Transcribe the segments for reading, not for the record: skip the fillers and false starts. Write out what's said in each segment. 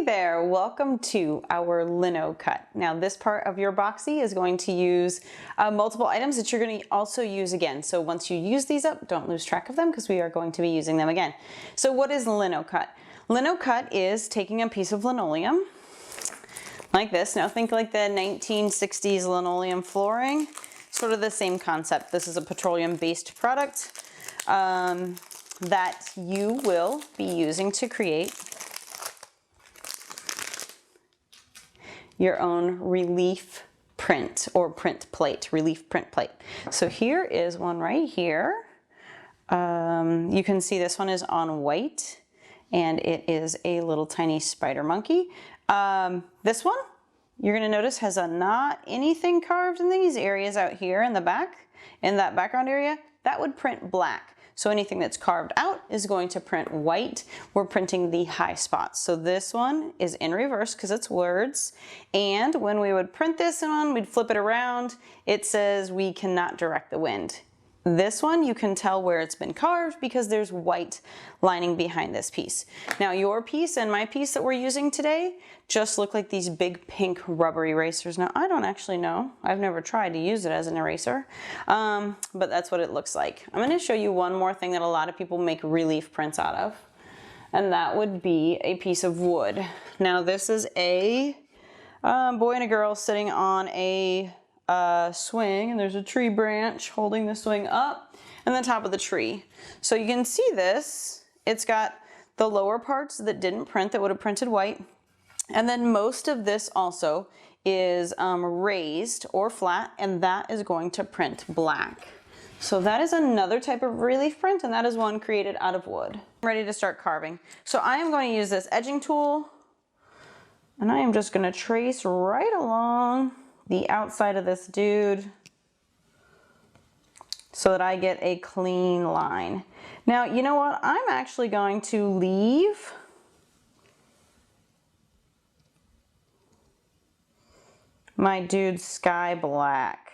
there, welcome to our Linocut. Now this part of your boxy is going to use multiple items that you're going to also use again. So once you use these up, don't lose track of them because we are going to be using them again. So what is Linocut? Linocut is taking a piece of linoleum like this. Now think like the 1960s linoleum flooring, sort of the same concept. This is a petroleum-based product that you will be using to create your own relief print or print plate, relief print plate. So here is one right here. You can see this one is on white and it is a little tiny spider monkey. This one, you're gonna notice has not anything carved in these areas out here in the back, in that background area, that would print black. So anything that's carved out is going to print white. We're printing the high spots. So this one is in reverse because it's words. And when we would print this one, we'd flip it around. It says we cannot direct the wind. This one, you can tell where it's been carved because there's white lining behind this piece. Now your piece and my piece that we're using today just look like these big pink rubber erasers. Now I don't actually know. I've never tried to use it as an eraser, but that's what it looks like. I'm going to show you one more thing that a lot of people make relief prints out of, and that would be a piece of wood. Now this is a boy and a girl sitting on a swing, and there's a tree branch holding the swing up and the top of the tree. So you can see this, it's got the lower parts that didn't print, that would have printed white, and then most of this also is raised or flat, and that is going to print black. So that is another type of relief print, and that is one created out of wood. I'm ready to start carving. So I am going to use this edging tool, and I am just going to trace right along the outside of this dude so that I get a clean line. Now, you know what? I'm actually going to leave my dude sky black.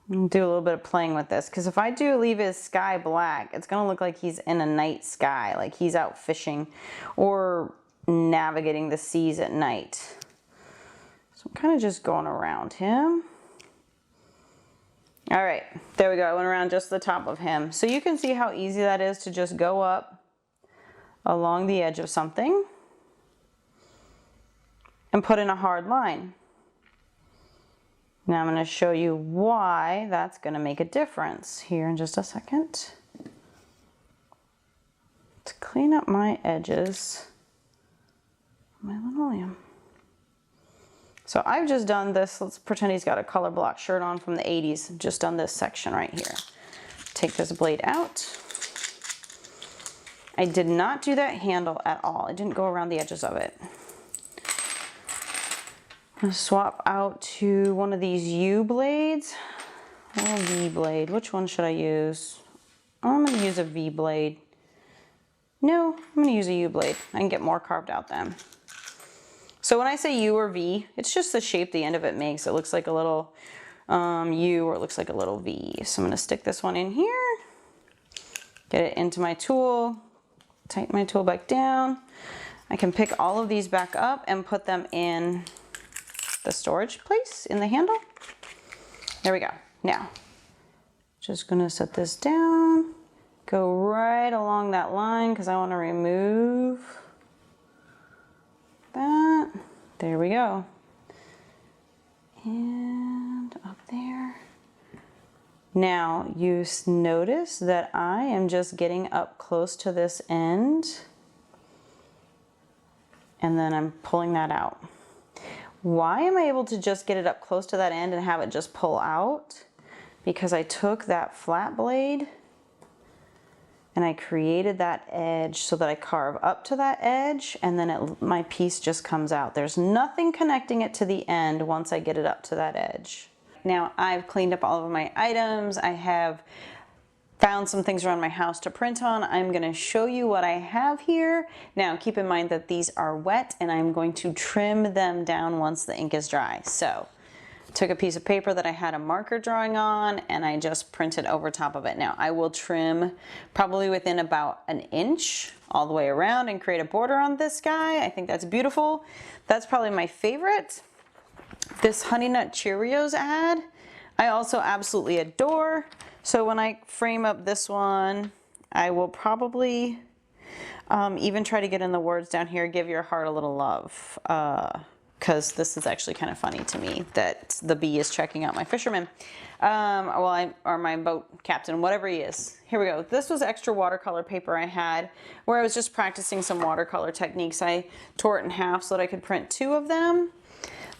Do a little bit of playing with this, because if I do leave his sky black, it's gonna look like he's in a night sky, like he's out fishing or navigating the seas at night. So I'm kind of just going around him. All right, there we go. I went around just the top of him. So you can see how easy that is to just go up along the edge of something and put in a hard line. Now I'm going to show you why that's going to make a difference here in just a second. To clean up my edges, my linoleum. So I've just done this. Let's pretend he's got a color block shirt on from the 80s. Just done this section right here. Take this blade out. I did not do that handle at all. I didn't go around the edges of it. I'm going to swap out to one of these U blades or a V blade. Which one should I use? I'm going to use a V blade. No, I'm going to use a U blade. I can get more carved out then. So when I say U or V, it's just the shape the end of it makes. It looks like a little U, or it looks like a little V. So I'm going to stick this one in here, get it into my tool, tighten my tool back down. I can pick all of these back up and put them in the storage place in the handle. There we go. Now, just going to set this down, go right along that line because I want to remove that. There we go. And up there. Now you notice that I am just getting up close to this end, and then I'm pulling that out. Why am I able to just get it up close to that end and have it just pull out? Because I took that flat blade and I created that edge so that I carve up to that edge, and then my piece just comes out. There's nothing connecting it to the end once I get it up to that edge. Now I've cleaned up all of my items. I have found some things around my house to print on. I'm going to show you what I have here. Now keep in mind that these are wet and I'm going to trim them down once the ink is dry. So took a piece of paper that I had a marker drawing on and I just printed over top of it. Now I will trim probably within about an inch all the way around and create a border on this guy. I think that's beautiful. That's probably my favorite. This Honey Nut Cheerios ad, I also absolutely adore. So when I frame up this one, I will probably even try to get in the words down here, give your heart a little love. Because this is actually kind of funny to me that the bee is checking out my fisherman. Or my boat captain, whatever he is. Here we go. This was extra watercolor paper I had where I was just practicing some watercolor techniques. I tore it in half so that I could print 2 of them.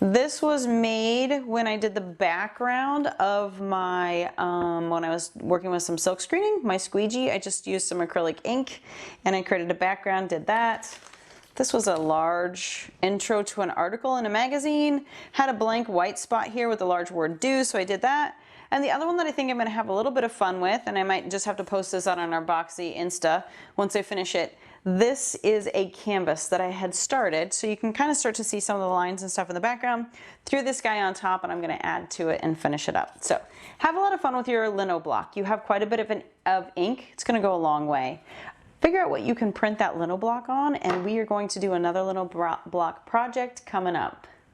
This was made when I did the background of my, when I was working with some silk screening, my squeegee. I just used some acrylic ink and I created a background, did that. This was a large intro to an article in a magazine. Had a blank white spot here with a large word do, so I did that. And the other one that I think I'm gonna have a little bit of fun with, and I might just have to post this out on our Boxy Insta once I finish it. This is a canvas that I had started, so you can kind of start to see some of the lines and stuff in the background. Threw this guy on top and I'm gonna add to it and finish it up. So have a lot of fun with your lino block. You have quite a bit of ink. It's gonna go a long way. Figure out what you can print that lino block on, and we are going to do another lino block project coming up.